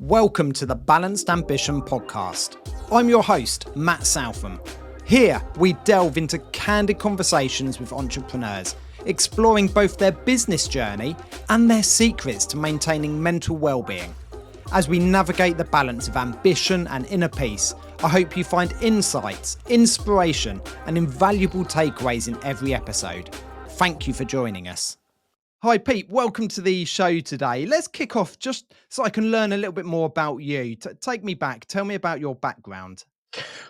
Welcome to the Balanced Ambition podcast. I'm your host, Matt Southam. Here, we delve into candid conversations with entrepreneurs, exploring both their business journey and their secrets to maintaining mental well-being. As we navigate the balance of ambition and inner peace, I hope you find insights, inspiration, and invaluable takeaways in every episode. Thank you for joining us. Hi, Pete. Welcome to the show today. Let's kick off just so I can learn a little bit more about you. Take me back. Tell me about your background.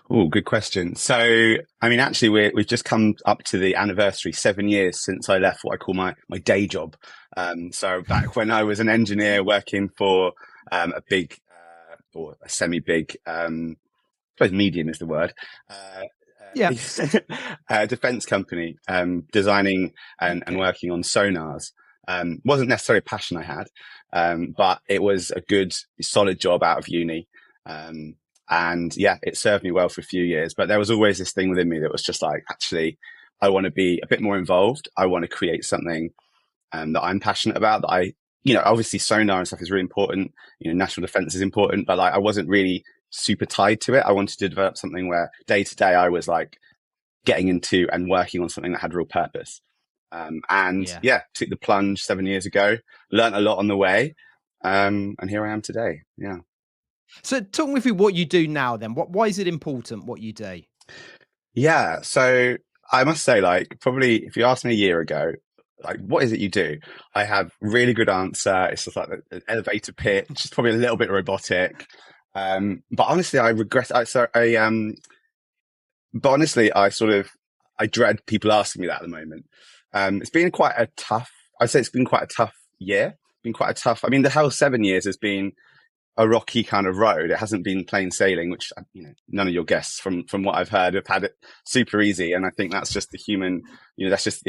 Oh, good question. So, actually, we've just come up to the anniversary, 7 years since I left what I call my day job. So back when I was an engineer working for a big or a semi-big, I suppose medium is the word, defense company, designing and working on sonars. Wasn't necessarily a passion I had, but it was a good, solid job out of uni. And yeah, it served me well for a few years, but there was always this thing within me that was just like, actually, I want to be a bit more involved. I want to create something that I'm passionate about, that obviously sonar and stuff is really important. National defense is important, but like, I wasn't really super tied to it. I wanted to develop something where day to day I was like getting into and working on something that had real purpose. Took the plunge 7 years ago, learned a lot on the way. And here I am today. Yeah. So talk me through what you do now then. Why is it important what you do? Yeah. So I must say, like, probably if you asked me a year ago, like, what is it you do? I have really good answer. It's just like an elevator pitch. It's probably a little bit robotic. But honestly, I dread people asking me that at the moment. It's been quite a tough year. The whole 7 years has been a rocky kind of road. It hasn't been plain sailing, which, none of your guests from what I've heard have had it super easy. And I think that's just the human, that's just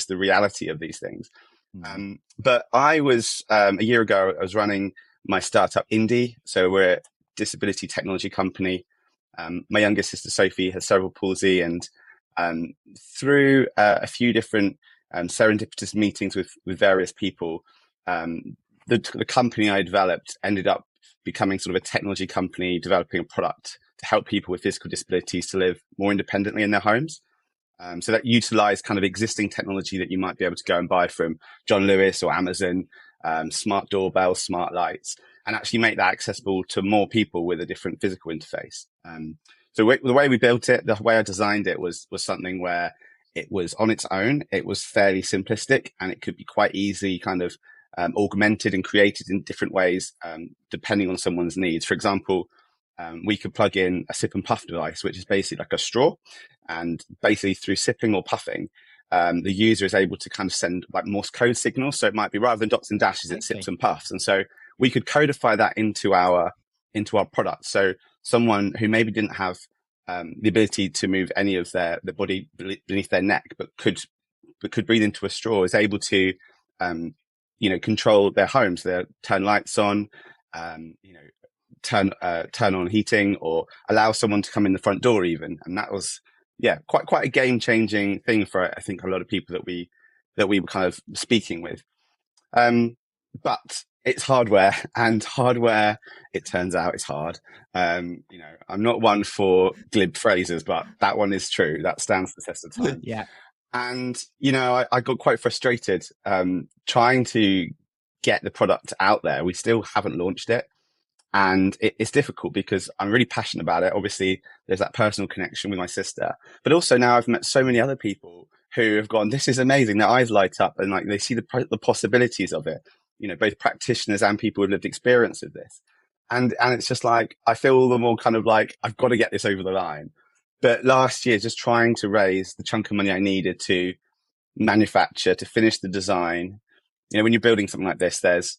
the reality of these things. Mm. But I was, a year ago, I was running my startup Indie. So we're a disability technology company. My younger sister, Sophie, has cerebral palsy, and through a few different serendipitous meetings with various people, the company I developed ended up becoming sort of a technology company, developing a product to help people with physical disabilities to live more independently in their homes. So that utilized kind of existing technology that you might be able to go and buy from John Lewis or Amazon, smart doorbells, smart lights, and actually make that accessible to more people with a different physical interface. So the way we built it, the way I designed it was something where it was on its own. It was fairly simplistic, and it could be quite easy kind of augmented and created in different ways, depending on someone's needs. For example, we could plug in a sip and puff device, which is basically like a straw, and basically through sipping or puffing, the user is able to kind of send like Morse code signals. So it might be, rather than dots and dashes, it sips and puffs. And so we could codify that into our product. So someone who maybe didn't have the ability to move any of the body beneath their neck, but could breathe into a straw, is able to control their homes. They turn lights on, turn on heating, or allow someone to come in the front door even. And that was, quite a game changing thing for, I think, a lot of people that we were kind of speaking with. But it's hardware, and hardware, it turns out, it's hard. I'm not one for glib phrases, but that one is true. That stands the test of time. Yeah. And, I got quite frustrated trying to get the product out there. We still haven't launched it. And it's difficult because I'm really passionate about it. Obviously, there's that personal connection with my sister. But also now I've met so many other people who have gone, this is amazing. Their eyes light up, and like they see the possibilities of it. Both practitioners and people with lived experience of this. And it's just like, I feel all the more kind of like, I've got to get this over the line. But last year, just trying to raise the chunk of money I needed to manufacture, to finish the design. When you're building something like this, there's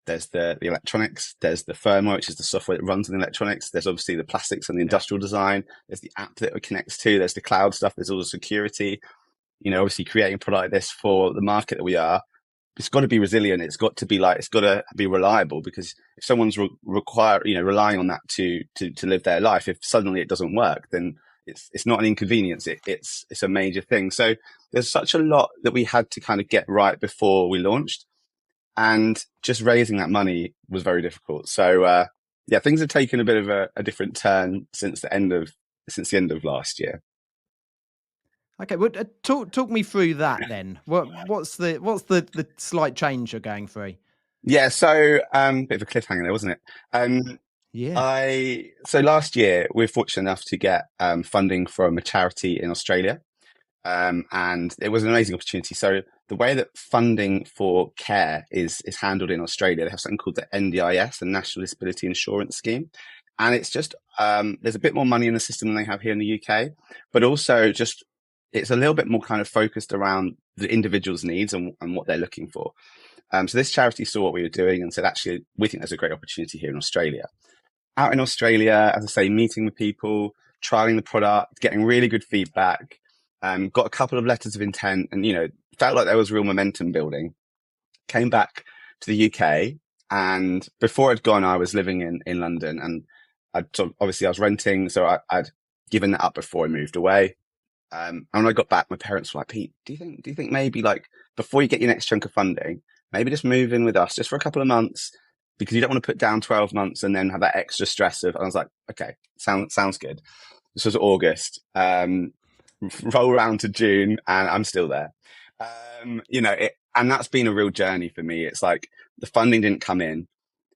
the electronics, there's the firmware, which is the software that runs on the electronics. There's obviously the plastics and the industrial design. There's the app that it connects to. There's the cloud stuff. There's all the security. Obviously creating a product like this for the market that we are, it's got to be resilient. It's got to be reliable, because if someone's relying on that to live their life, if suddenly it doesn't work, then it's not an inconvenience. It's a major thing. So there's such a lot that we had to kind of get right before we launched. and just raising that money was very difficult. So yeah, things have taken a bit of a different turn since the end of last year. Okay, well, talk me through that then. What's the slight change you're going through? Yeah, so bit of a cliffhanger there, wasn't it? Yeah. So last year we were fortunate enough to get funding from a charity in Australia, and it was an amazing opportunity. So the way that funding for care is handled in Australia, they have something called the NDIS, the National Disability Insurance Scheme, and it's just there's a bit more money in the system than they have here in the UK, but also just it's a little bit more kind of focused around the individual's needs and what they're looking for. So this charity saw what we were doing and said, actually, we think there's a great opportunity here in Australia. Out in Australia, as I say, meeting with people, trialing the product, getting really good feedback, got a couple of letters of intent, and felt like there was real momentum building. Came back to the UK, and before I'd gone, I was living in London, and obviously I was renting, so I'd given that up before I moved away. And when I got back, my parents were like, "Pete, do you think maybe like before you get your next chunk of funding, maybe just move in with us just for a couple of months, because you don't want to put down 12 months and then have that extra stress of." And I was like, "Okay, sounds good." This was August. Roll around to June, and I'm still there. And that's been a real journey for me. It's like the funding didn't come in.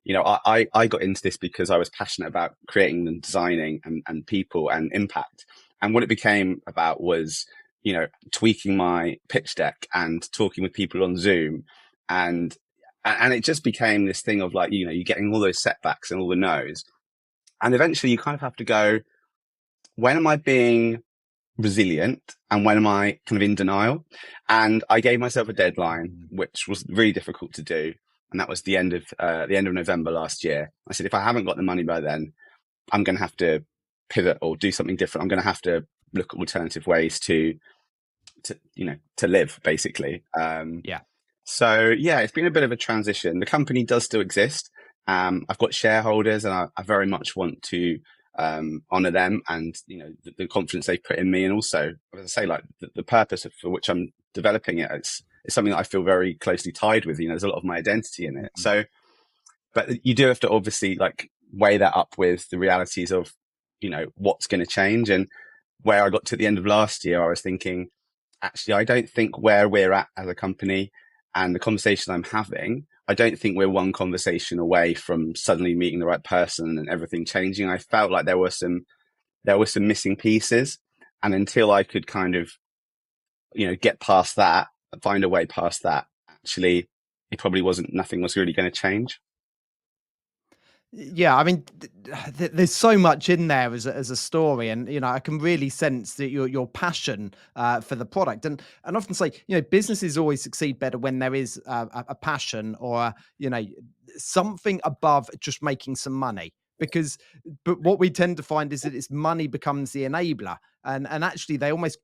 I got into this because I was passionate about creating and designing and people and impact. And what it became about was, tweaking my pitch deck and talking with people on Zoom. And it just became this thing of like, you're getting all those setbacks and all the no's. And eventually you kind of have to go, when am I being resilient and when am I kind of in denial? And I gave myself a deadline, which was really difficult to do. And that was the end of November last year. I said, if I haven't got the money by then, I'm going to have to pivot or do something different. I'm going to have to look at alternative ways to live, basically. Yeah. So yeah, it's been a bit of a transition. The company does still exist. I've got shareholders, and I very much want to honor them and the confidence they put in me, and also, as I say, like the purpose for which I'm developing it. It's something that I feel very closely tied with. There's a lot of my identity in it. So, but you do have to obviously like weigh that up with the realities of what's going to change. And where I got to the end of last year, I was thinking, actually, I don't think where we're at as a company and the conversation I'm having, I don't think we're one conversation away from suddenly meeting the right person and everything changing. I felt like there were some missing pieces, and until I could kind of get past that, find a way past that, actually nothing was really going to change. Yeah, I mean, there's so much in there as a story, and I can really sense that your passion for the product, and often say, businesses always succeed better when there is a passion or something above just making some money. But what we tend to find is that it's money becomes the enabler, and actually they almost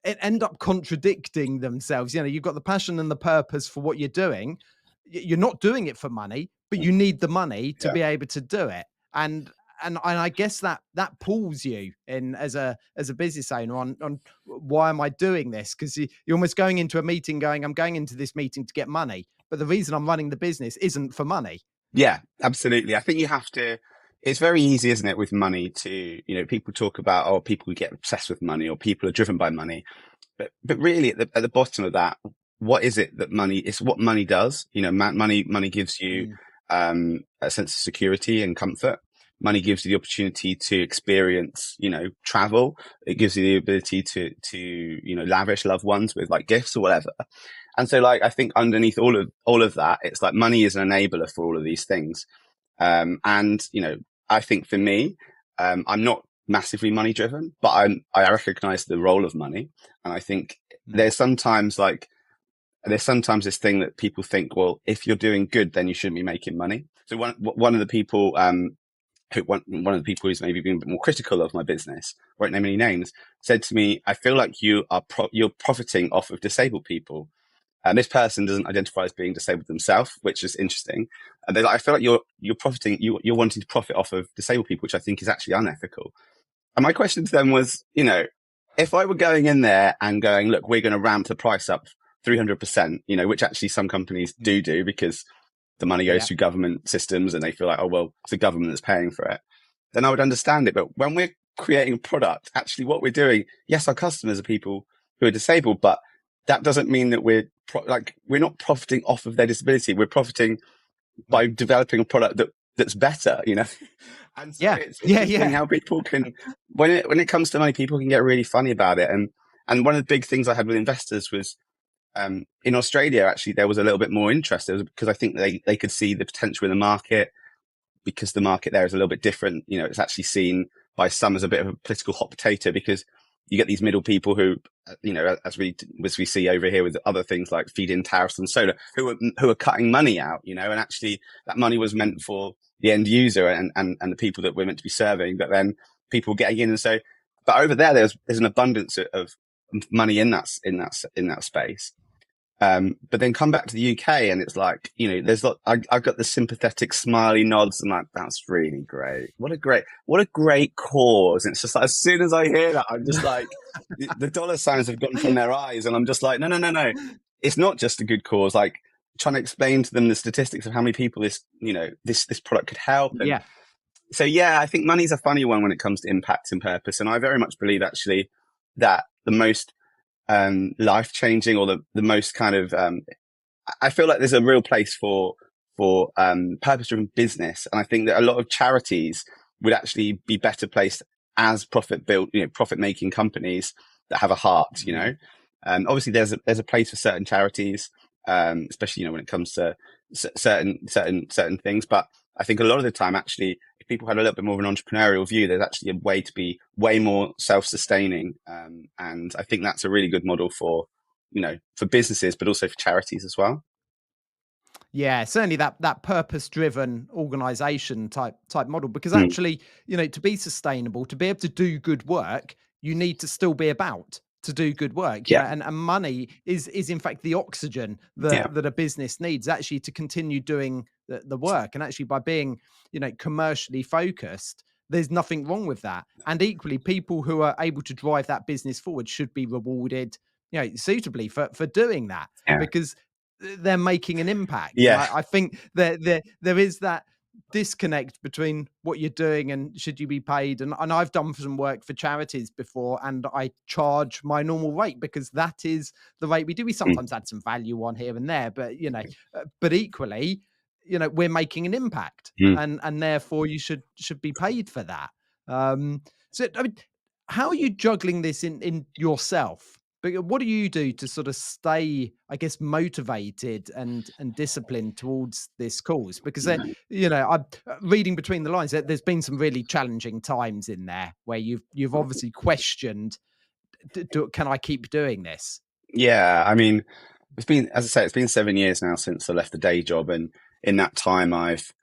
end up contradicting themselves. You've got the passion and the purpose for what you're doing. You're not doing it for money, but you need the money to be able to do it. And I guess that pulls you in as a business owner on why am I doing this? Because you're almost going into a meeting going, I'm going into this meeting to get money, but the reason I'm running the business isn't for money. Yeah, absolutely. I think you have to. It's very easy, isn't it, with money to, people talk about, oh, people get obsessed with money or people are driven by money. But really at the bottom of that, what is it that money is? What money does? Money gives you a sense of security and comfort. Money gives you the opportunity to experience, travel. It gives you the ability to lavish loved ones with like gifts or whatever. And so like, I think underneath all of that, it's like money is an enabler for all of these things. I think for me, I'm not massively money driven, but I recognize the role of money. And I think there's sometimes this thing that people think, well, if you're doing good, then you shouldn't be making money. So one of the people, one of the people who's maybe been a bit more critical of my business, won't name any names, said to me, I feel like you're profiting off of disabled people. And this person doesn't identify as being disabled themselves, which is interesting. And they're like, I feel like you're profiting, you're wanting to profit off of disabled people, which I think is actually unethical. And my question to them was, if I were going in there and going, look, we're going to ramp the price up 300%, you know, which actually some companies do because the money goes Yeah. through government systems and they feel like, oh, well, it's the government that's paying for it. Then I would understand it. But when we're creating a product, actually what we're doing, yes, our customers are people who are disabled, but that doesn't mean that we're not profiting off of their disability. We're profiting by developing a product that's better, you know? And so Yeah. it's Yeah. interesting Yeah. how people can, when it comes to money, people can get really funny about it. And one of the big things I had with investors was, in Australia, actually, there was a little bit more interest. It was because I think they could see the potential in the market, because the market there is a little bit different. You know, it's actually seen by some as a bit of a political hot potato, because you get these middle people who, you know, as we see over here with other things like feed-in tariffs and solar, who are cutting money out, you know, and actually that money was meant for the end user and the people that we're meant to be serving, but then people getting in. And so, but over there, there's an abundance of money in that space. But then come back to the UK and it's like, you know, I've got the sympathetic smiley nods and like, that's really great. What a great cause. And it's just like, as soon as I hear that, I'm just like, the dollar signs have gone from their eyes and I'm just like, no. It's not just a good cause. Like trying to explain to them the statistics of how many people this product could help. And Yeah. so, yeah, I think money's a funny one when it comes to impact and purpose. And I very much believe actually that the most life-changing, or the most kind of, I feel like there's a real place for purpose-driven business. And I think that a lot of charities would actually be better placed as profit-making companies that have a heart, you know. Obviously there's a place for certain charities, especially, you know, when it comes to certain things. But I think a lot of the time, actually, if people had a little bit more of an entrepreneurial view, there's actually a way to be way more self-sustaining. And I think that's a really good model for, you know, for businesses, but also for charities as well. Yeah, certainly that purpose-driven organization type model, because Mm. actually, you know, to be sustainable, to be able to do good work, you need to still be about to do good work, you know, Yeah. and money is in fact the oxygen Yeah. that a business needs actually to continue doing the work. And actually by being, you know, commercially focused, there's nothing wrong with that. And equally, people who are able to drive that business forward should be rewarded, you know, suitably for doing that, Yeah. because they're making an impact. And Yeah. I think that there is that disconnect between what you're doing and should you be paid. And I've done some work for charities before, and I charge my normal rate because that is the rate we do. We Mm. sometimes add some value on here and there, but you know, but equally, you know, we're making an impact, Mm. and therefore you should be paid for that. So I mean, how are you juggling this in yourself? But what do you do to sort of stay, I guess, motivated and disciplined towards this cause? Because you know, I'm reading between the lines. There's been some really challenging times in there where you've obviously questioned, can I keep doing this? Yeah. I mean, it's been, as I say, it's been 7 years now since I left the day job. And in that time, I've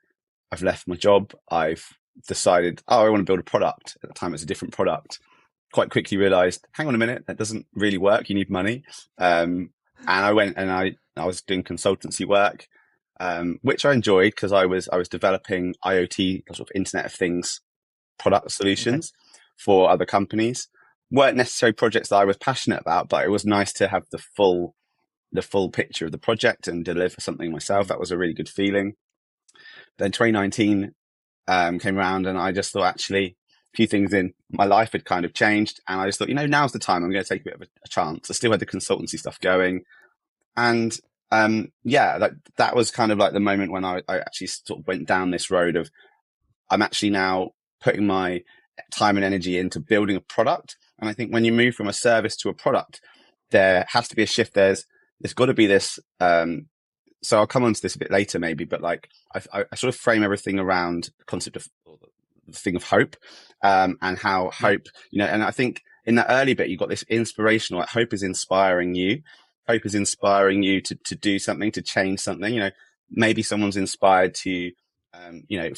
left my job. I've decided, oh, I want to build a product. At the time, it's a different product. Quite quickly realized, hang on a minute, that doesn't really work. You need money. And I went and I was doing consultancy work, which I enjoyed because I was developing IoT, sort of Internet of Things product Okay. solutions for other companies. Weren't necessarily projects that I was passionate about, but it was nice to have the full picture of the project and deliver something myself. That was a really good feeling. Then 2019 came around and I just thought, actually, a few things in my life had kind of changed. And I just thought, you know, now's the time. I'm going to take a bit of a chance. I still had the consultancy stuff going. And yeah, that was kind of like the moment when I actually sort of went down this road of, I'm actually now putting my time and energy into building a product. And I think when you move from a service to a product, there has to be a shift. There's got to be this, so I'll come on to this a bit later maybe, but like I sort of frame everything around the concept of the thing of hope, and how Yeah. hope, you know, and I think in that early bit, you got this inspirational, like hope is inspiring you. Hope is inspiring you to do something, to change something. You know, maybe someone's inspired to, you know,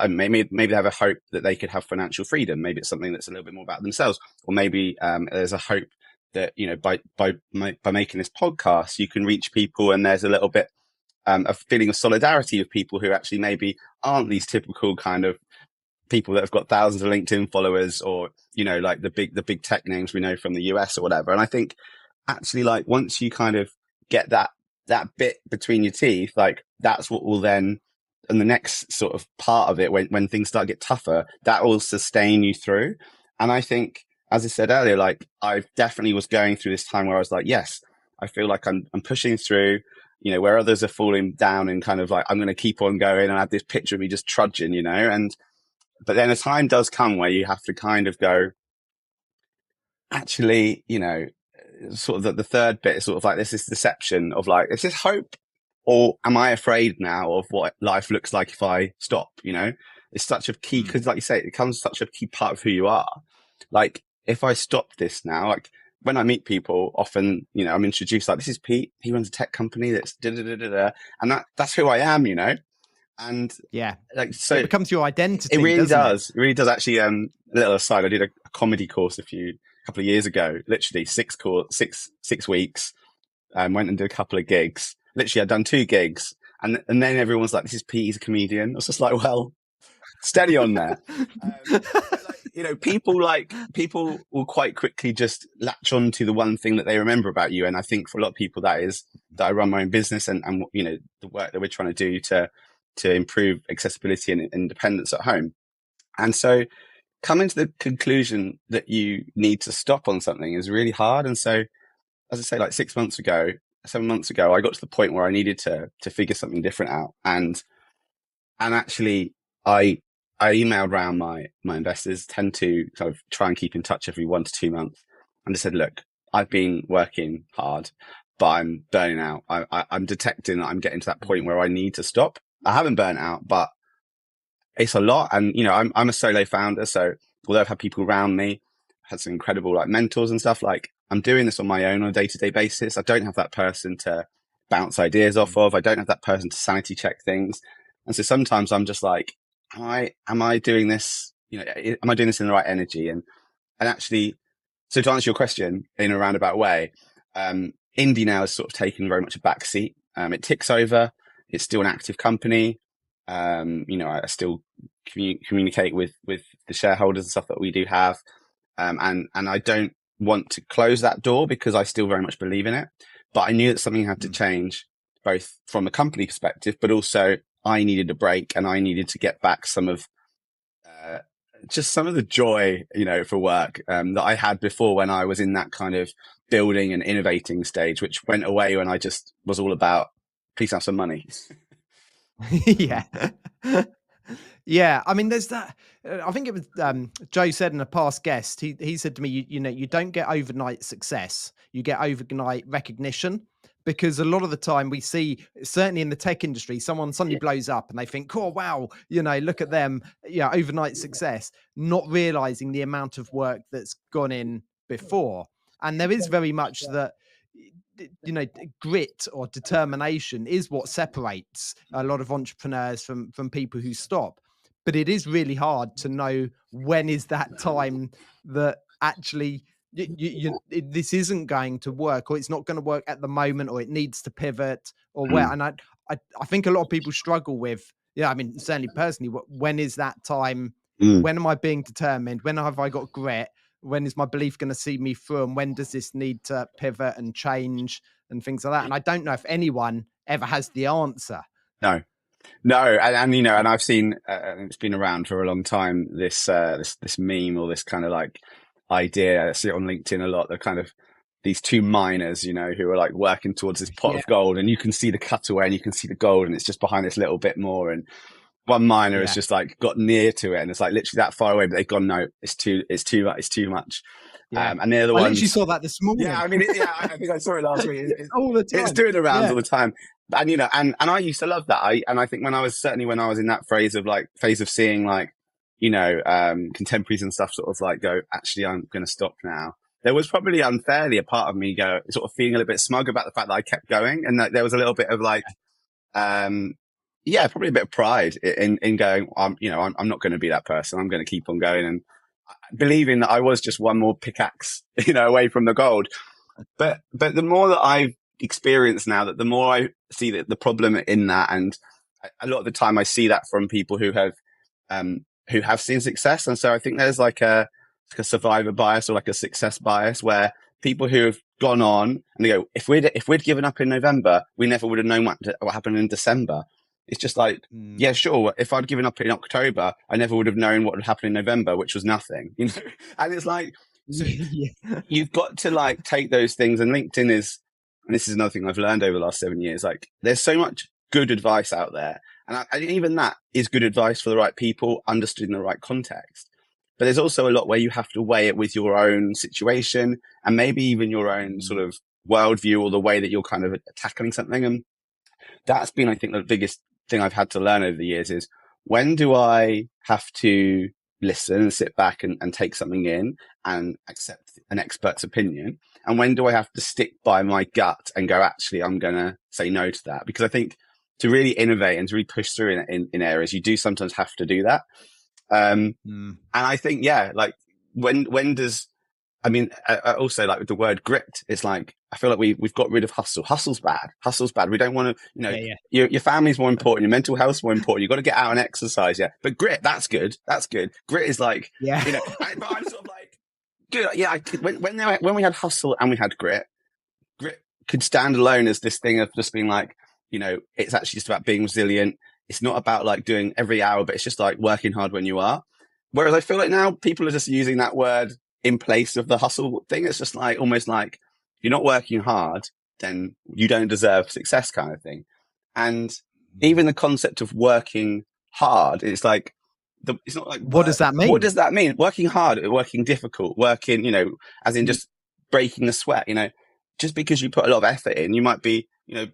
maybe they have a hope that they could have financial freedom. Maybe it's something that's a little bit more about themselves, or maybe there's a hope that, you know, by making this podcast, you can reach people, and there's a little bit a feeling of solidarity with people who actually maybe aren't these typical kind of people that have got thousands of LinkedIn followers, or, you know, like the big tech names we know from the US or whatever. And I think actually, like, once you kind of get that bit between your teeth, like that's what will then, and the next sort of part of it, when things start to get tougher, that will sustain you through. And I think, as I said earlier, like I definitely was going through this time where I was like, yes, I feel like I'm pushing through, where others are falling down, and kind of like, I'm going to keep on going. And I have this picture of me just trudging, but then a time does come where you have to kind of go, actually, sort of the third bit is sort of like, this deception of like, is this hope, or am I afraid now of what life looks like if I stop? It's such a key, because like you say, it becomes such a key part of who you are. Like, if I stop this now, like when I meet people, often, I'm introduced like, this is Pete. He runs a tech company that's da da da da da, and that's who I am, And Yeah, like, so it becomes your identity. it really doesn't does. It really does. Actually, a little aside, I did a comedy course a couple of years ago. Literally 6 weeks. Went and did a couple of gigs. Literally, I'd done 2 gigs, and then everyone's like, "This is Pete. He's a comedian." I was just like, "Well, steady on there." People will quite quickly just latch on to the one thing that they remember about you. And I think for a lot of people, that is that I run my own business, and the work that we're trying to do to improve accessibility and independence at home. And so coming to the conclusion that you need to stop on something is really hard. And so, as I say, like 7 months ago, I got to the point where I needed to figure something different out. And actually, I emailed around my investors, tend to kind of try and keep in touch every 1 to 2 months, and just said, look, I've been working hard, but I'm burning out. I'm detecting that I'm getting to that point where I need to stop. I haven't burnt out, but it's a lot. And, I'm a solo founder. So although I've had people around me, had some incredible like mentors and stuff, like I'm doing this on my own on a day-to-day basis. I don't have that person to bounce ideas off of. I don't have that person to sanity check things. And so sometimes I'm just like, am I doing this? Am I doing this in the right energy? And actually, so to answer your question in a roundabout way, Indie now has sort of taken very much a back seat. It ticks over. It's still an active company. I still communicate with the shareholders and stuff that we do have. And I don't want to close that door, because I still very much believe in it. But I knew that something had to change, both from a company perspective, but also I needed a break, and I needed to get back some of just some of the joy, for work that I had before, when I was in that kind of building and innovating stage, which went away when I just was all about, please have some money. Yeah. Yeah, I mean, there's that. I think it was Joe said in a past guest. He said to me, you don't get overnight success, you get overnight recognition. Because a lot of the time we see, certainly in the tech industry, someone suddenly blows up and they think, oh wow, look at them, overnight success, not realizing the amount of work that's gone in before. And there is very much that, grit or determination is what separates a lot of entrepreneurs from people who stop. But it is really hard to know when is that time that actually this isn't going to work, or it's not going to work at the moment, or it needs to pivot, or where. And I think a lot of people struggle with, I mean, certainly personally, when is that time? When am I being determined? When have I got grit? When is my belief going to see me through? And when does this need to pivot and change and things like that? And I don't know if anyone ever has the answer. No, and I've seen, it's been around for a long time, this meme, or this kind of like idea. I see it on LinkedIn a lot. They're kind of these 2 miners, who are like working towards this pot of gold, and you can see the cutaway and you can see the gold, and it's just behind this little bit more. And one miner has just like got near to it, and it's like literally that far away, but they've gone, no, it's too much. Yeah. And the other one, I literally saw that this morning. Yeah, I mean, I think I saw it last week. All the time. It's doing the rounds all the time. And and I used to love that. I think when I was in that phase of seeing like, contemporaries and stuff sort of like go, actually, I'm going to stop now. There was probably unfairly a part of me sort of feeling a little bit smug about the fact that I kept going, and that there was a little bit of like, probably a bit of pride in going, I'm not going to be that person. I'm going to keep on going, and believing that I was just one more pickaxe, away from the gold. But the more that I've experienced now, that the more I see that the problem in that, and a lot of the time I see that from people who have seen success. And so I think there's like a survivor bias, or like a success bias, where people who have gone on and they go, if we'd given up in November, we never would have known what happened in December. It's just like, yeah, sure. If I'd given up in October, I never would have known what would happen in November, which was nothing, you know? And it's like, so you've got to like take those things, and LinkedIn is, and this is another thing I've learned over the last 7 years, like there's so much good advice out there. And even that is good advice for the right people, understood in the right context. But there's also a lot where you have to weigh it with your own situation and maybe even your own sort of worldview or the way that you're kind of tackling something. And that's been, I think, the biggest thing I've had to learn over the years is, when do I have to listen and sit back and take something in and accept an expert's opinion? And when do I have to stick by my gut and go, actually, I'm going to say no to that? Because I think to really innovate and to really push through in areas, you do sometimes have to do that. And I think, yeah, like when does, I mean, also like with the word grit, it's like, I feel like we've got rid of hustle. Hustle's bad. We don't want to, you know, your family's more important. Your mental health's more important. You've got to get out and exercise. Yeah. But grit, that's good. Grit is like, you know, but I'm sort of like, dude, yeah, when we had hustle and we had grit could stand alone as this thing of just being like, you know, it's actually just about being resilient. It's not about like doing every hour, but it's just like working hard when you are. Whereas I feel like now people are just using that word in place of the hustle thing. It's just like, almost like, if you're not working hard, then you don't deserve success kind of thing. And even the concept of working hard, it's like, it's not like, what does that mean? What does that mean? Working hard, working difficult, working, you know, as in just breaking the sweat, you know, just because you put a lot of effort in, you might be, you know,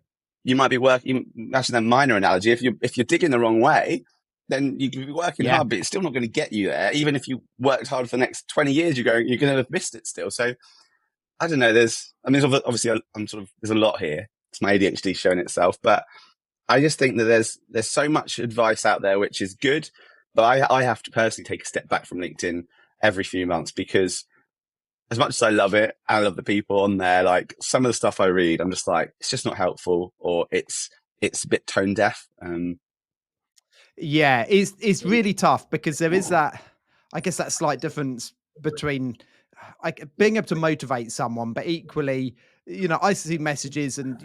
you might be working, actually that minor analogy, if you're digging the wrong way, then you can be working hard, but it's still not going to get you there. Even if you worked hard for the next 20 years, you're going to have missed it still. So I don't know. There's obviously there's a lot here. It's my ADHD showing itself, but I just think that there's so much advice out there, which is good, but I have to personally take a step back from LinkedIn every few months, because as much as I love it, I love the people on there, like some of the stuff I read, I'm just like, it's just not helpful, or it's a bit tone deaf. Yeah, it's really tough, because there is that, I guess, that slight difference between like being able to motivate someone, but equally, you know, I see messages and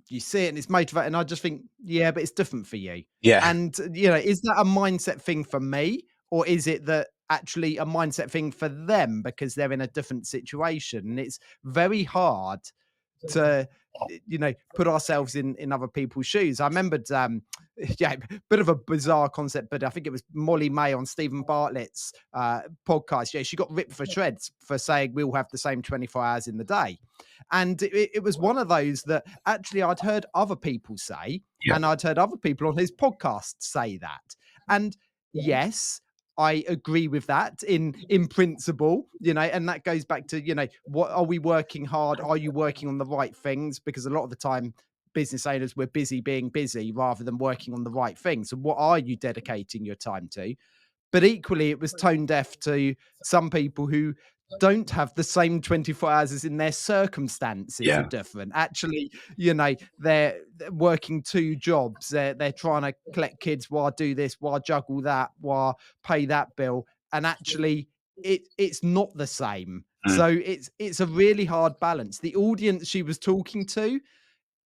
you see it and it's motivating, and I just think, yeah, but it's different for you. Yeah. And you know, is that a mindset thing for me, or is it that actually a mindset thing for them because they're in a different situation? And it's very hard to, you know, put ourselves in other people's shoes. I remembered yeah, bit of a bizarre concept, but I think it was Molly May on Stephen Bartlett's podcast. Yeah, she got ripped for shreds for saying we'll have the same 24 hours in the day. And it was one of those that actually I'd heard other people say, and I'd heard other people on his podcast say that. And yes, I agree with that in principle, you know, and that goes back to, you know, what are we working hard? Are you working on the right things? Because a lot of the time, business owners, we're busy being busy rather than working on the right things. So what are you dedicating your time to? But equally, it was tone deaf to some people who don't have the same 24 hours as in their circumstances are different. Actually, you know, they're working two jobs. They're trying to collect kids while do this, while juggle that, while pay that bill. And actually, it's not the same. So it's a really hard balance. The audience she was talking to,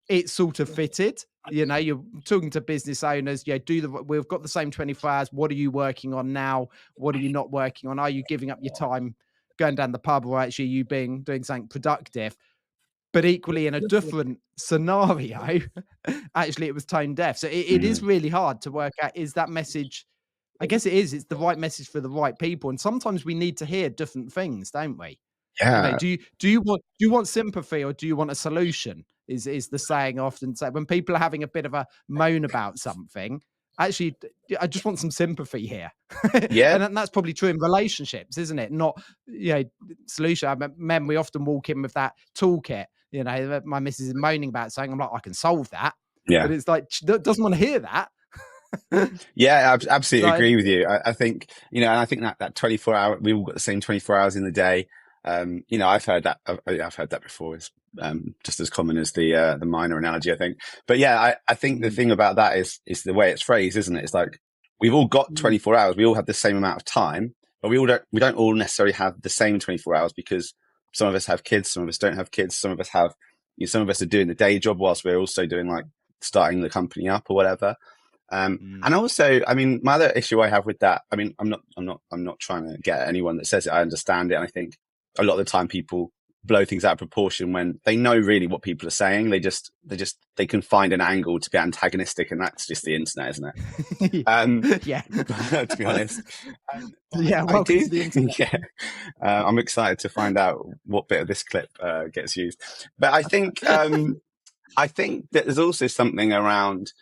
it sort of fitted. You know, you're talking to business owners. Yeah, we've got the same 24 hours. What are you working on now? What are you not working on? Are you giving up your time going down the pub, or actually you doing something productive? But equally, in a different scenario, actually it was tone deaf. So it is really hard to work out, is that message, I guess it is, it's the right message for the right people. And sometimes we need to hear different things, don't we? You know, do you want sympathy, or do you want a solution? Is the saying I often say when people are having a bit of a moan about something. Actually, I just want some sympathy here. And that's probably true in relationships, isn't it? Not, you know, solution. I mean, men, we often walk in with that toolkit. You know, my missus is moaning about something. I'm like, I can solve that. But it's like, she doesn't want to hear that. Yeah, I absolutely agree with you. I think, you know, and I think that 24 hour, we all got the same 24 hours in the day. You know, I've heard that before. It's just as common as the minor analogy, I think. But yeah, I think the thing about that is the way it's phrased, isn't it? It's like, we've all got 24 hours. We all have the same amount of time, but we don't all necessarily have the same 24 hours, because some of us have kids, some of us don't have kids, some of us have, some of us are doing the day job whilst we're also doing like starting the company up or whatever. And also, I mean, my other issue I have with that, I mean, I'm not trying to get anyone that says it. I understand it. And I think a lot of the time people blow things out of proportion when they know really what people are saying. They can find an angle to be antagonistic, and that's just the internet, isn't it? Yeah. To be honest. Yeah. I Welcome do to the internet. think, yeah, I'm excited to find out what bit of this clip gets used. But I think that there's also something around,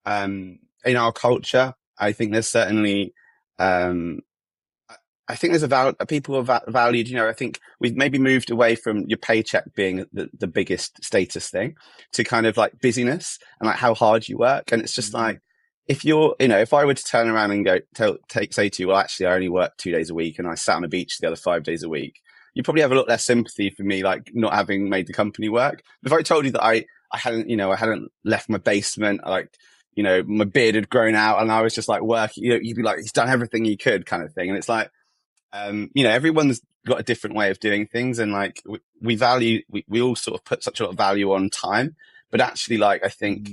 in our culture. I think there's certainly, I think there's people are valued, I think we've maybe moved away from your paycheck being the biggest status thing to kind of like busyness and like how hard you work. And it's just like, if you're, if I were to turn around and say to you, well, actually, I only work 2 days a week and I sat on a beach the other 5 days a week, you probably have a lot less sympathy for me, like not having made the company work. If I told you that I hadn't left my basement, like, my beard had grown out and I was just like working, you'd be like, he's done everything he could kind of thing. And it's like, everyone's got a different way of doing things. And like, we all sort of put such a lot of value on time, but actually like, I think,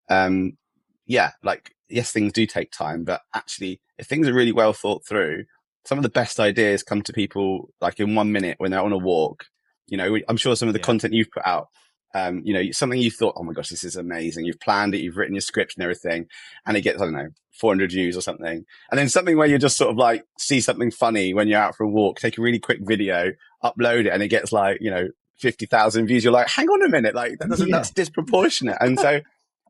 like, yes, things do take time, but actually if things are really well thought through, some of the best ideas come to people like in 1 minute when they're on a walk. I'm sure some of the content you've put out, something you thought, oh my gosh, this is amazing. You've planned it, you've written your script and everything, and it gets, I don't know, 400 views or something. And then something where you just sort of like see something funny when you're out for a walk, take a really quick video, upload it, and it gets like, 50,000 views. You're like, hang on a minute, like that's disproportionate. And so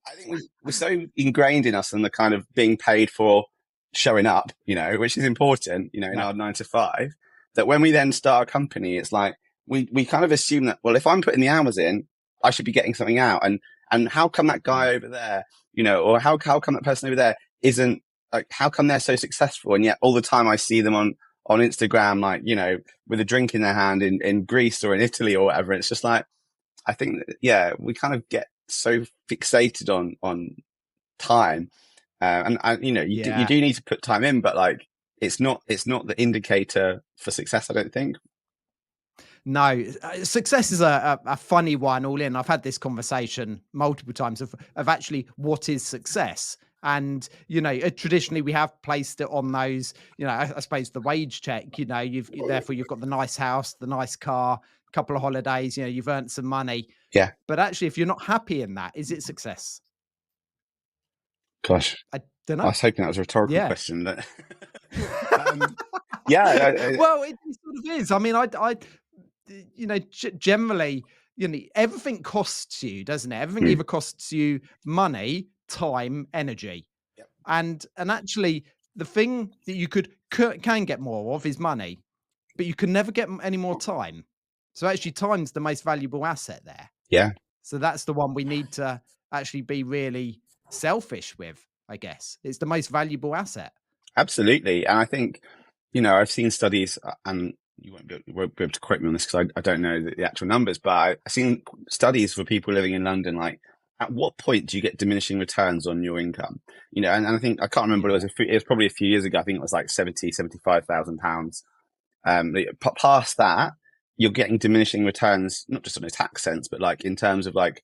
I think we're so ingrained in us and the kind of being paid for showing up, which is important, in our 9 to 5, that when we then start a company, it's like, we kind of assume that, well, if I'm putting the hours in, I should be getting something out. And how come that guy over there, or how come that person over there isn't, like, how come they're so successful? And yet all the time I see them on Instagram, like, with a drink in their hand in Greece or in Italy or whatever. It's just like, I think that, yeah, we kind of get so fixated on time. You do need to put time in, but like, it's not the indicator for success, I don't think. No, success is a funny one all in. I've had this conversation multiple times of actually what is success. And, traditionally we have placed it on those, I suppose the wage check, therefore you've got the nice house, the nice car, a couple of holidays, you've earned some money. Yeah. But actually, if you're not happy in that, is it success? Gosh, I don't know. I was hoping that was a rhetorical question. Well, it sort of is. I mean, generally, everything costs you, doesn't it? Everything either costs you money, time, energy. Yep. And actually, the thing that you can get more of is money, but you can never get any more time. So actually, time's the most valuable asset there. Yeah. So that's the one we need to actually be really selfish with, I guess. It's the most valuable asset. Absolutely. And I think, I've seen studies, and you won't be able to quote me on this because I don't know the actual numbers, but I've seen studies for people living in London, like, at what point do you get diminishing returns on your income? And I think, I can't remember, it was probably a few years ago. I think it was like 75,000 pounds. Past that, you're getting diminishing returns, not just on a tax sense, but like in terms of like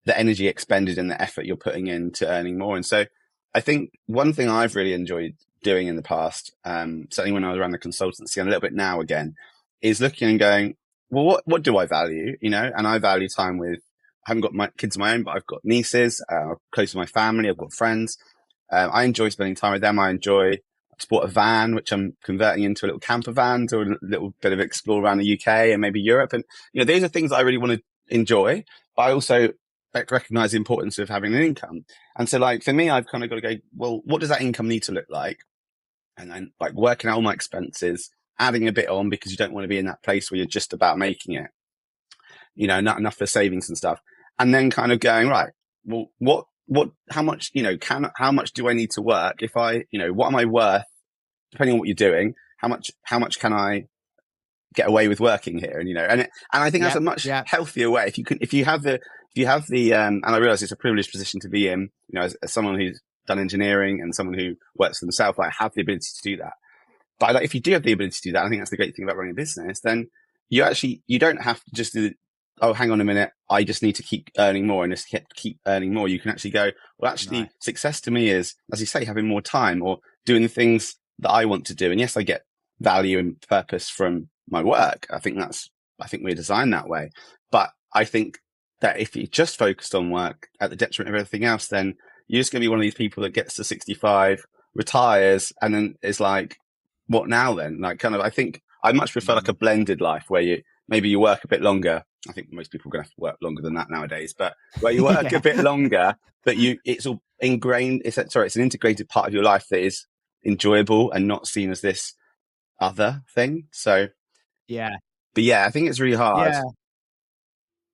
the energy expended and the effort you're putting into earning more. And so I think one thing I've really enjoyed doing in the past, certainly when I was around the consultancy and a little bit now again, is looking and going, well, what do I value? And I value time with, I haven't got my kids of my own, but I've got nieces, close to my family, I've got friends. I enjoy spending time with them. I bought a van, which I'm converting into a little camper van to a little bit of explore around the UK and maybe Europe. And, these are things I really want to enjoy, but I also recognize the importance of having an income. And so like, for me, I've kind of got to go, well, what does that income need to look like? And then like working out all my expenses, adding a bit on because you don't want to be in that place where you're just about making it, not enough for savings and stuff. And then kind of going, right, well, how much, how much do I need to work? If what am I worth? Depending on what you're doing, how much can I get away with working here? And I think that's a much healthier way. If you have the, and I realize it's a privileged position to be in, as someone who's done engineering and someone who works for themselves, I have the ability to do that. But if you do have the ability to do that, I think that's the great thing about running a business, then you don't have to just do, oh, hang on a minute, I just need to keep earning more and just keep earning more. You can actually go, well, No. actually, success to me is, as you say, having more time or doing the things that I want to do. And yes, I get value and purpose from my work. I think we're designed that way. But I think that if you just focused on work at the detriment of everything else, then you're just going to be one of these people that gets to 65, retires, and then is like, what now then? Like, kind of, I think I much prefer like a blended life where maybe you work a bit longer. I think most people are going to have to work longer than that nowadays, but where you work a bit longer, but it's all ingrained. It's an integrated part of your life that is enjoyable and not seen as this other thing. So, Yeah. but yeah, I think it's really hard. Yeah.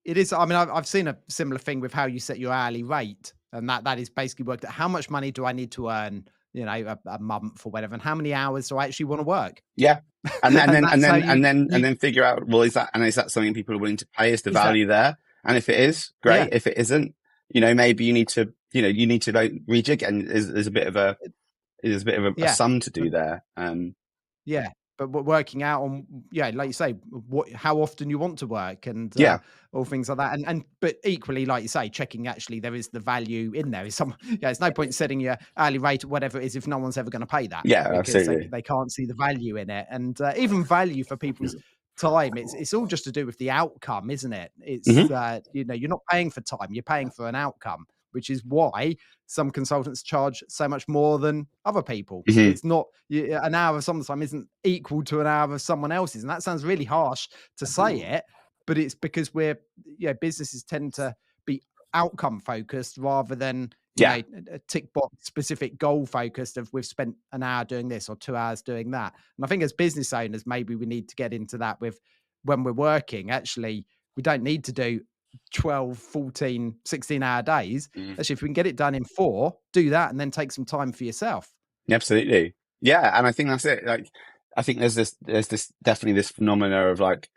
It is. I mean, I've seen a similar thing with how you set your hourly rate, and that is basically worked out how much money do I need to earn, a month or whatever, and how many hours do I actually want to work? Yeah. And then, And that's how and then figure out, well, is that something people are willing to pay? Is the value there? And if it is, great. Yeah. If it isn't, maybe you need to like rejig, and there's a bit of a Yeah. sum to do there. Yeah, but we're working out on, like you say, how often you want to work and Yeah. all things like that. But equally, like you say, checking actually there is the value in there. Is some there's no point setting your hourly rate or whatever it is if no one's ever going to pay that, Yeah, because absolutely. they can't see the value in it. And even value for people's time, it's all just to do with the outcome, isn't it? It's Hmm. you're not paying for time, you're paying for an outcome, which is why some consultants charge so much more than other people. Hmm. It's not an hour of someone's time isn't equal to an hour of someone else's, and that sounds really harsh to say it, but it's because businesses tend to be outcome focused rather than Yeah. a tick box specific goal focused of we've spent an hour doing this or 2 hours doing that. And I think as business owners, maybe we need to get into that with when we're working. Actually, we don't need to do 12, 14, 16-hour days. Mm. Actually, if we can get it done in 4, do that and then take some time for yourself. Absolutely. Yeah. And I think that's it. Like, I think there's definitely this phenomena of like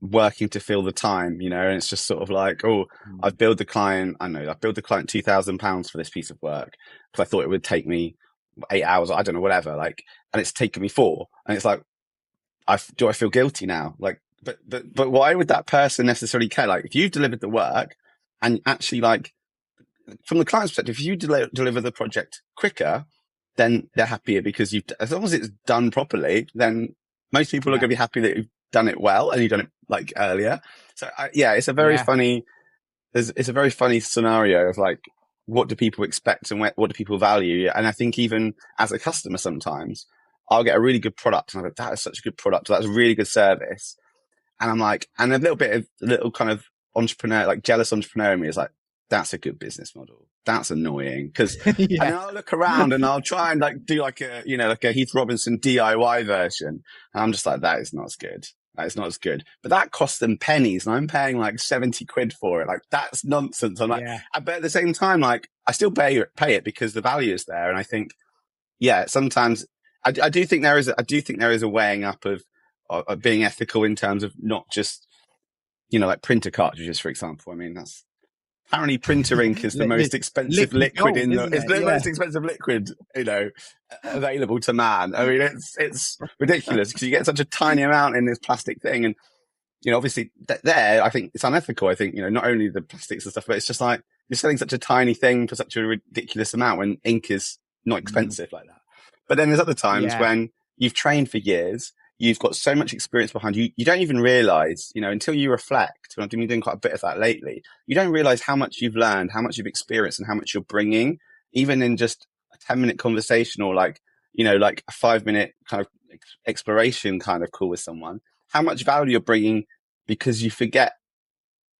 working to fill the time, and it's just sort of like, oh, I've billed the client £2,000 for this piece of work because I thought it would take me 8 hours. I don't know, whatever. Like, and it's taken me 4. And it's like, do I feel guilty now? Like, but why would that person necessarily care? Like, if you've delivered the work and actually, like, from the client's perspective, if you deliver the project quicker, then they're happier because as long as it's done properly, then most people are going to be happy that you've done it well and you've done it like earlier. So it's a very funny, it's a very funny scenario of like, what do people expect and what do people value? And I think even as a customer, sometimes I'll get a really good product and I'm like, that is such a good product. That's a really good service. And I'm like, and a little kind of entrepreneur, like jealous entrepreneur in me is like, that's a good business model. That's annoying because, and then I'll look around and I'll try and like do like a Heath Robinson DIY version. And I'm just like, that is not as good. That is not as good. But that costs them pennies and I'm paying like 70 quid for it. Like, that's nonsense. I'm like, but at the same time, like, I still pay it because the value is there. And I think, sometimes I do think there is a weighing up of being ethical in terms of not just, like printer cartridges, for example. I mean, that's apparently printer ink is the most expensive liquid most expensive liquid, available to man. I mean, it's ridiculous because you get such a tiny amount in this plastic thing. And, obviously there, I think it's unethical. I think, not only the plastics and stuff, but it's just like you're selling such a tiny thing for such a ridiculous amount when ink is not expensive like that. But then there's other times when you've trained for years, you've got so much experience behind you, you don't even realize, until you reflect, and I've been doing quite a bit of that lately, you don't realize how much you've learned, how much you've experienced and how much you're bringing, even in just a 10-minute conversation or like a 5-minute kind of exploration kind of call with someone, how much value you're bringing because you forget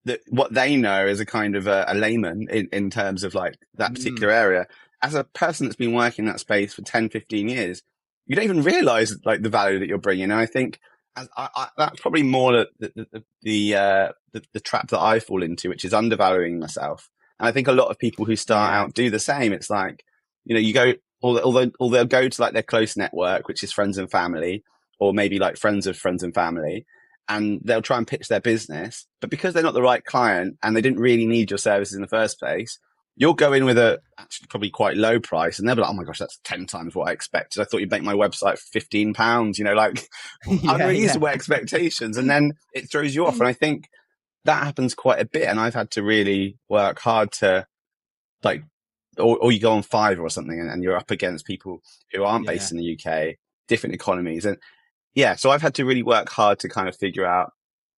that what they know as a kind of a layman in terms of like that particular area. As a person that's been working in that space for 10, 15 years, you don't even realize like the value that you're bringing. And I think that's probably more the trap that I fall into, which is undervaluing myself. And I think a lot of people who start out do the same. It's like, you go, although they'll go to like their close network, which is friends and family, or maybe like friends of friends and family, and they'll try and pitch their business. But because they're not the right client and they didn't really need your services in the first place, you'll go in with a actually probably quite low price, and they'll be like, "Oh my gosh, that's 10 times what I expected. I thought you'd make my website for £15." Like Yeah, yeah. unreasonable expectations, and then it throws you off. And I think that happens quite a bit. And I've had to really work hard to like, or you go on Fiverr or something, and you're up against people who aren't Yeah. based in the UK, different economies, and yeah. So I've had to really work hard to kind of figure out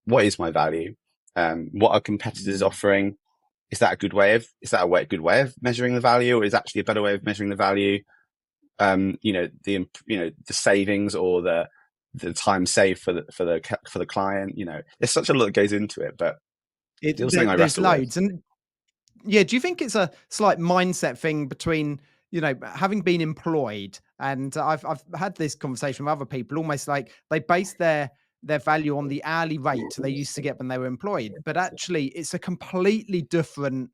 what is my value, what are competitors offering. Is that a good way of measuring the value, or is actually a better way of measuring the value? The savings or the time saved for the client. There's such a lot that goes into it, but still something I There's wrestle with. loads. And yeah, do you think it's a slight mindset thing between, having been employed, and I've had this conversation with other people, almost like they base their value on the hourly rate they used to get when they were employed, but actually it's a completely different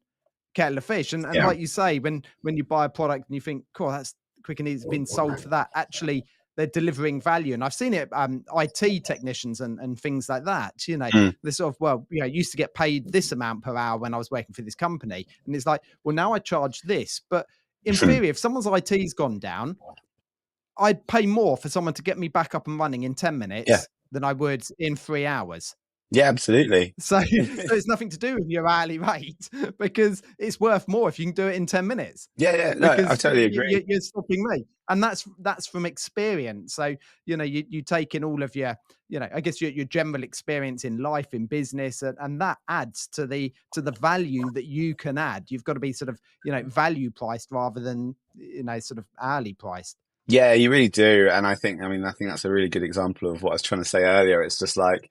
kettle of fish. And Yeah. like you say, when you buy a product and you think, cool, that's quick and easy, it's been sold for that. Actually, they're delivering value. And I've seen it, IT technicians and things like that. Mm. They're sort of, well, I used to get paid this amount per hour when I was working for this company. And it's like, well, now I charge this. But in theory, if someone's IT's gone down, I'd pay more for someone to get me back up and running in 10 Yeah. minutes than I would in 3 hours. Yeah, absolutely. So it's nothing to do with your hourly rate, because it's worth more if you can do it in 10 minutes, Yeah, yeah. No, I because totally agree. you're stopping me. And that's from experience. So, you take in all of your, I guess your general experience in life, in business, and that adds to the value that you can add. You've got to be sort of, value priced rather than, sort of hourly priced. Yeah, you really do. And I think that's a really good example of what I was trying to say earlier. It's just like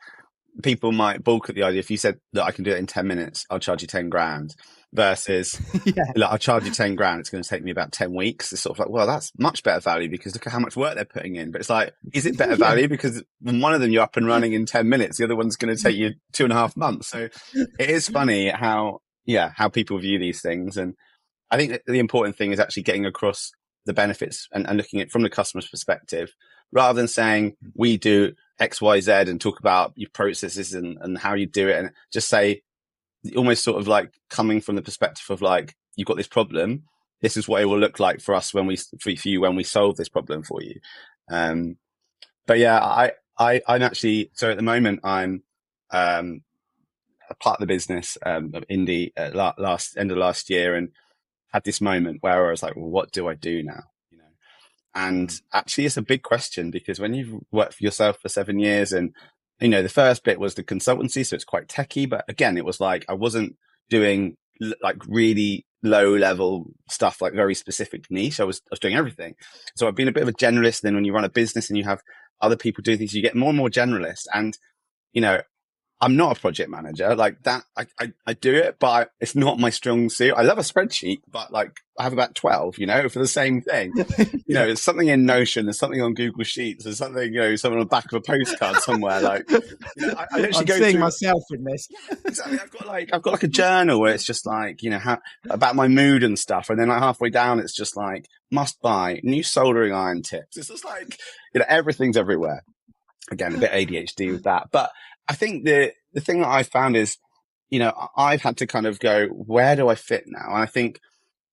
people might balk at the idea if you said that I can do it in 10 minutes, I'll charge you 10 grand versus Yeah. like, I'll charge you 10 grand. It's going to take me about 10 weeks. It's sort of like, well, that's much better value because look at how much work they're putting in. But it's like, is it better Yeah. value? Because one of them you're up and running in 10 minutes. The other one's going to take you 2.5 months. So it is funny how people view these things. And I think that the important thing is actually getting across the benefits and looking at it from the customer's perspective, rather than saying we do X, Y, Z and talk about your processes and how you do it, and just say almost sort of like coming from the perspective of like, you've got this problem. This is what it will look like for us for you when we solve this problem for you. But yeah, I'm actually, so at the moment I'm, a part of the business, of Indie end of last year, and had this moment where I was like, well, what do I do now? And actually it's a big question, because when you've worked for yourself for 7 years, and, the first bit was the consultancy. So it's quite techie, but again, it was like, I wasn't doing like really low level stuff, like very specific niche. I was doing everything. So I've been a bit of a generalist. Then when you run a business and you have other people do things, you get more and more generalist. And, you know, I'm not a project manager like that. I do it, but it's not my strong suit. I love a spreadsheet, but like I have about 12, for the same thing. Yeah. There's something in Notion, there's something on Google Sheets, there's something, something on the back of a postcard somewhere. Like, I literally I'm go seeing through. myself in this. Yeah, exactly. I've got like a journal where it's just like, how about my mood and stuff. And then like halfway down, it's just like must buy new soldering iron tips. It's just like, everything's everywhere. Again, a bit ADHD with that. But I think the thing that I found is, I've had to kind of go, where do I fit now? And I think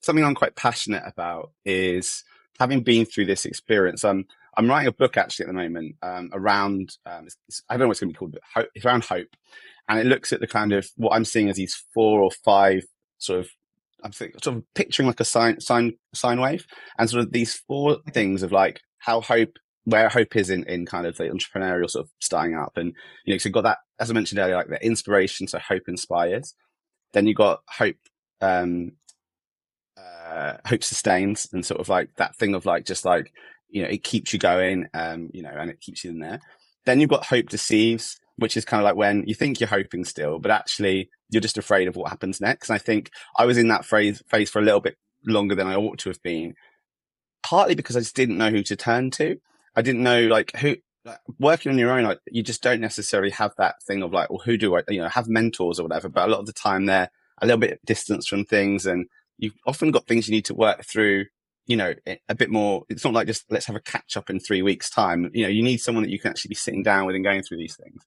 something I'm quite passionate about is having been through this experience. I'm writing a book actually at the moment, around, I don't know what it's going to be called, but it's around hope. And it looks at the kind of what I'm seeing as these 4 or 5 sort of, I'm sort of picturing like a sine wave, and sort of these 4 things of like where hope is in kind of the entrepreneurial sort of starting up. And, so you've got that, as I mentioned earlier, like the inspiration. So hope inspires. Then you got hope, hope sustains, and sort of like that thing of like, just like, it keeps you going, and it keeps you in there. Then you've got hope deceives, which is kind of like when you think you're hoping still, but actually you're just afraid of what happens next. And I think I was in that phase for a little bit longer than I ought to have been, partly because I just didn't know who to turn to. I didn't know working on your own, like, you just don't necessarily have that thing of like, well, who do I, have mentors or whatever. But a lot of the time they're a little bit distance from things, and you've often got things you need to work through, a bit more. It's not like just let's have a catch up in 3 weeks time. You need someone that you can actually be sitting down with and going through these things.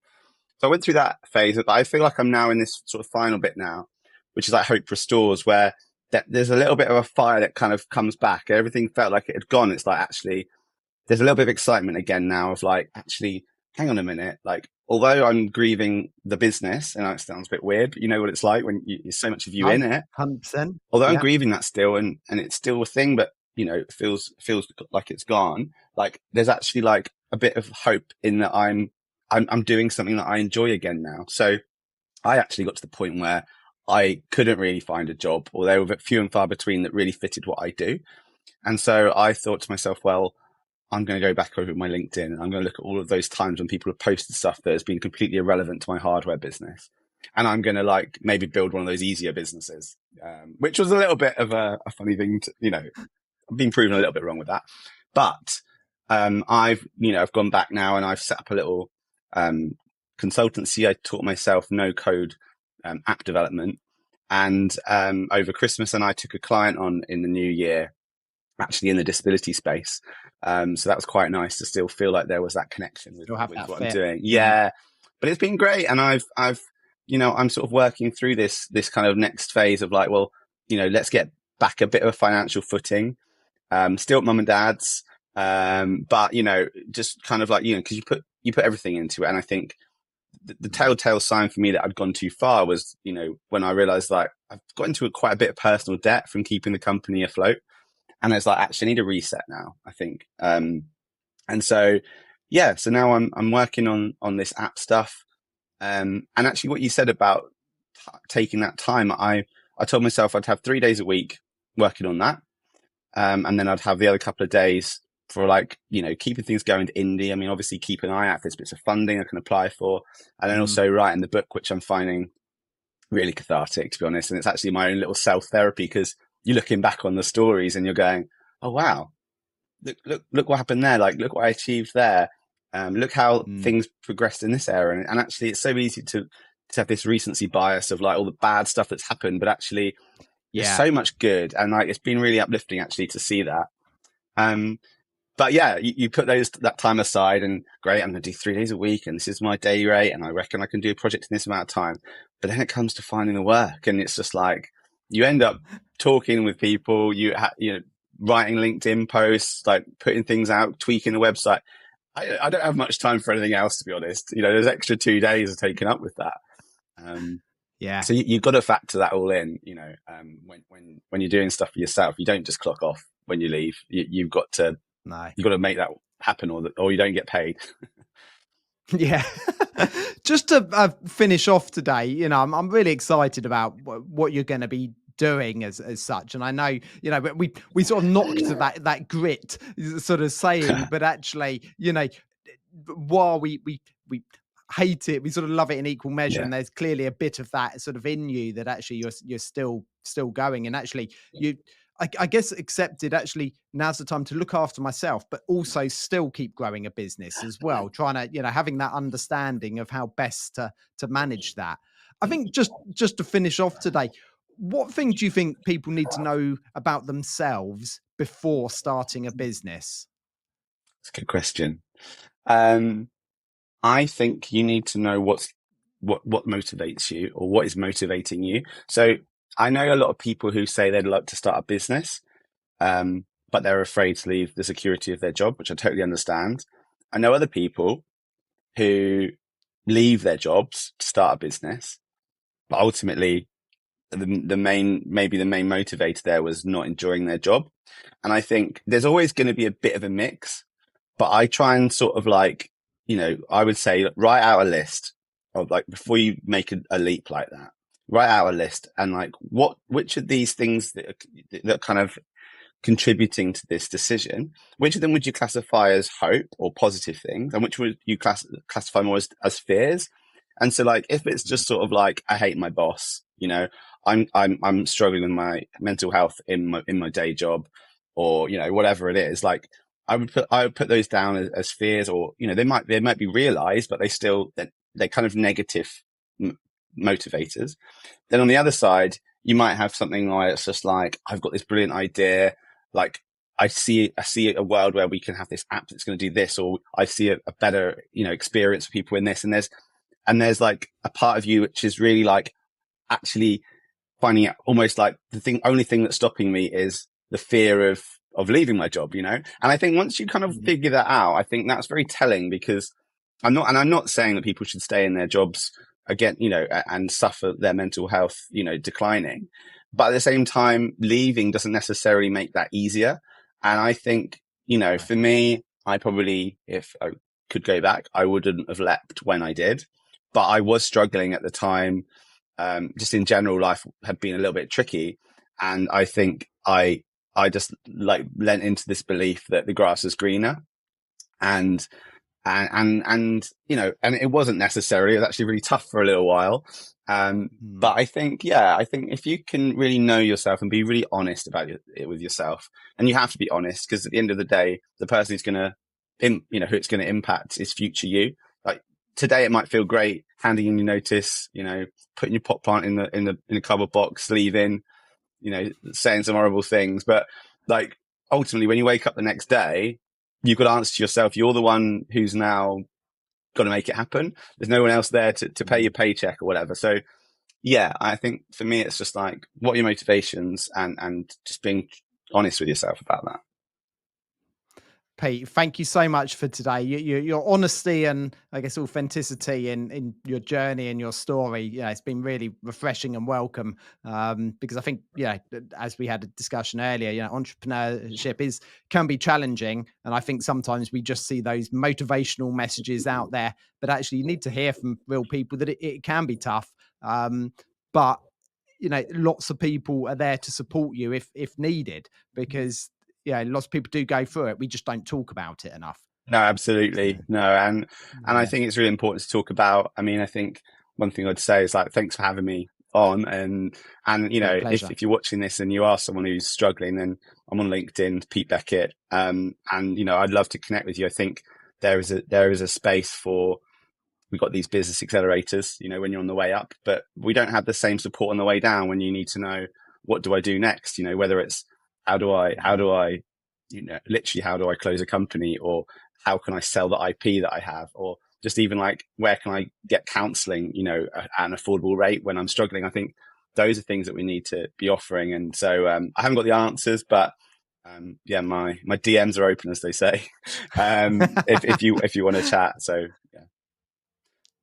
So I went through that phase, but I feel like I'm now in this sort of final bit now, which is like hope restores, where that there's a little bit of a fire that kind of comes back. Everything felt like it had gone. It's like, actually, there's a little bit of excitement again now of like, actually, hang on a minute. Like, although I'm grieving the business, and it sounds a bit weird, but you know what it's like when there's so much of you No, in it. 100%. Although I'm Yeah. grieving that still, and it's still a thing, but you know, it feels like it's gone. Like, there's actually like a bit of hope in that I'm doing something that I enjoy again now. So I actually got to the point where I couldn't really find a job, or they were few and far between that really fitted what I do. And so I thought to myself, well, I'm going to go back over my LinkedIn and I'm going to look at all of those times when people have posted stuff that has been completely irrelevant to my hardware business. And I'm going to like maybe build one of those easier businesses, which was a little bit of a funny thing to, you know, I've been proven a little bit wrong with that. But I've gone back now and I've set up a little consultancy. I taught myself no code app development. And over Christmas, and I took a client on in the new year, actually in the disability space. So that was quite nice to still feel like there was that connection with You'll have that what fit. I'm doing. Yeah. But it's been great. And I've, I'm sort of working through this kind of next phase of like, well, you know, let's get back a bit of a financial footing. Still at mum and dad's. But you know, just kind of like, you know, cause you put everything into it. And I think the telltale sign for me that I'd gone too far was, you know, when I realized like I've got into quite a bit of personal debt from keeping the company afloat. And it's like, actually, I need a reset now, I think. And so, yeah, so now I'm working on this app stuff. And actually what you said about taking that time, I told myself I'd have 3 days a week working on that. And then I'd have the other couple of days for like, you know, keeping things going to indie. I mean, obviously keep an eye out for bits of funding I can apply for. And then also writing the book, which I'm finding really cathartic, to be honest. And it's actually my own little self-therapy, because you're looking back on the stories and you're going, oh, wow, look what happened there. Like, look what I achieved there. Look how things progressed in this area. And actually, it's so easy to have this recency bias of like all the bad stuff that's happened, but actually there's so much good. And like, it's been really uplifting actually to see that. But yeah, you put that time aside and great, I'm going to do 3 days a week and this is my day rate and I reckon I can do a project in this amount of time. But then it comes to finding the work and it's just like, you end up talking with people, you know, writing LinkedIn posts, like putting things out, tweaking the website. I don't have much time for anything else, to be honest. You know, there's extra 2 days are taken up with that. So you've got to factor that all in, you know, when you're doing stuff for yourself, you don't just clock off when you leave. You've got to make that happen or you don't get paid. Yeah. Just to finish off today, you know, I'm really excited about what you're going to be doing as such. And I know, you know, but we sort of knocked that grit sort of saying, but actually, you know, while we hate it, we sort of love it in equal measure. Yeah. And there's clearly a bit of that sort of in you that actually you're still going. And actually I guess accepted actually now's the time to look after myself, but also still keep growing a business as well. Trying to, you know, having that understanding of how best to manage that. I think just to finish off today, what thing do you think people need to know about themselves before starting a business? That's a good question. I think you need to know what motivates you or what is motivating you. So I know a lot of people who say they'd like to start a business, but they're afraid to leave the security of their job, which I totally understand. I know other people who leave their jobs to start a business, but ultimately the main motivator there was not enjoying their job. And I think there's always going to be a bit of a mix, but I try and sort of like, you know, I would say write out a list of like, before you make a leap like that, write out a list and like which of these things that are kind of contributing to this decision, which of them would you classify as hope or positive things, and which would you classify more as fears? And so like, if it's just sort of like, I hate my boss, you know, I'm struggling with my mental health in my day job, or, you know, whatever it is, like I would put those down as fears, or, you know, they might be realized, but they're kind of negative motivators. Then on the other side, you might have something like, it's just like, I've got this brilliant idea. Like I see a world where we can have this app that's going to do this, or I see a better, you know, experience for people in this. And there's like a part of you which is really like, actually, finding out almost like only thing that's stopping me is the fear of leaving my job, And I think once you kind of figure that out, I think that's very telling, because I'm not saying that people should stay in their jobs again, and suffer their mental health, declining. But at the same time, leaving doesn't necessarily make that easier. And I think, for me, I probably, if I could go back, I wouldn't have leapt when I did. But I was struggling at the time. Just in general, life had been a little bit tricky. And I think I just like lent into this belief that the grass is greener. And it wasn't necessary. It was actually really tough for a little while. But I think if you can really know yourself and be really honest about it with yourself, and you have to be honest, because at the end of the day, the person who's going to, who it's going to impact is future you. Like today, it might feel great handing in your notice, putting your pot plant in a cardboard box, leaving, saying some horrible things. But like ultimately, when you wake up the next day, you've got to answer to yourself. You're the one who's now got to make it happen. There's no one else there to pay your paycheck or whatever. So yeah, I think for me, it's just like, what are your motivations, and just being honest with yourself about that. Pete, thank you so much for today. Your honesty and I guess authenticity in your journey and your story, it's been really refreshing and welcome. Because I think, as we had a discussion earlier, entrepreneurship can be challenging, and I think sometimes we just see those motivational messages out there, but actually you need to hear from real people that it can be tough. But lots of people are there to support you if needed, because lots of people do go through it. We just don't talk about it enough. No, absolutely. No. And I think it's really important to talk about. I mean, I think one thing I'd say is like, thanks for having me on. And if you're watching this and you are someone who's struggling, then I'm on LinkedIn, Pete Beckett. And I'd love to connect with you. I think there is a space for, we've got these business accelerators, when you're on the way up, but we don't have the same support on the way down when you need to know, what do I do next? Whether it's, how do I, literally, how do I close a company, or how can I sell the IP that I have, or just even like, where can I get counseling, at an affordable rate when I'm struggling? I think those are things that we need to be offering. And so, I haven't got the answers, but, my DMs are open, as they say, if you want to chat. So,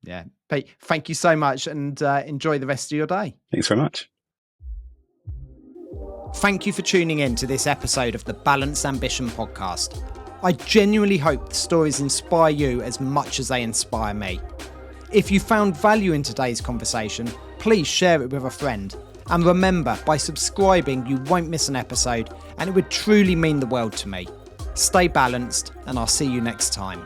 yeah. Pete, thank you so much, and enjoy the rest of your day. Thanks very much. Thank you for tuning in to this episode of the Balanced Ambition podcast. I genuinely hope the stories inspire you as much as they inspire me. If you found value in today's conversation, please share it with a friend. And remember, by subscribing, you won't miss an episode, and it would truly mean the world to me. Stay balanced, and I'll see you next time.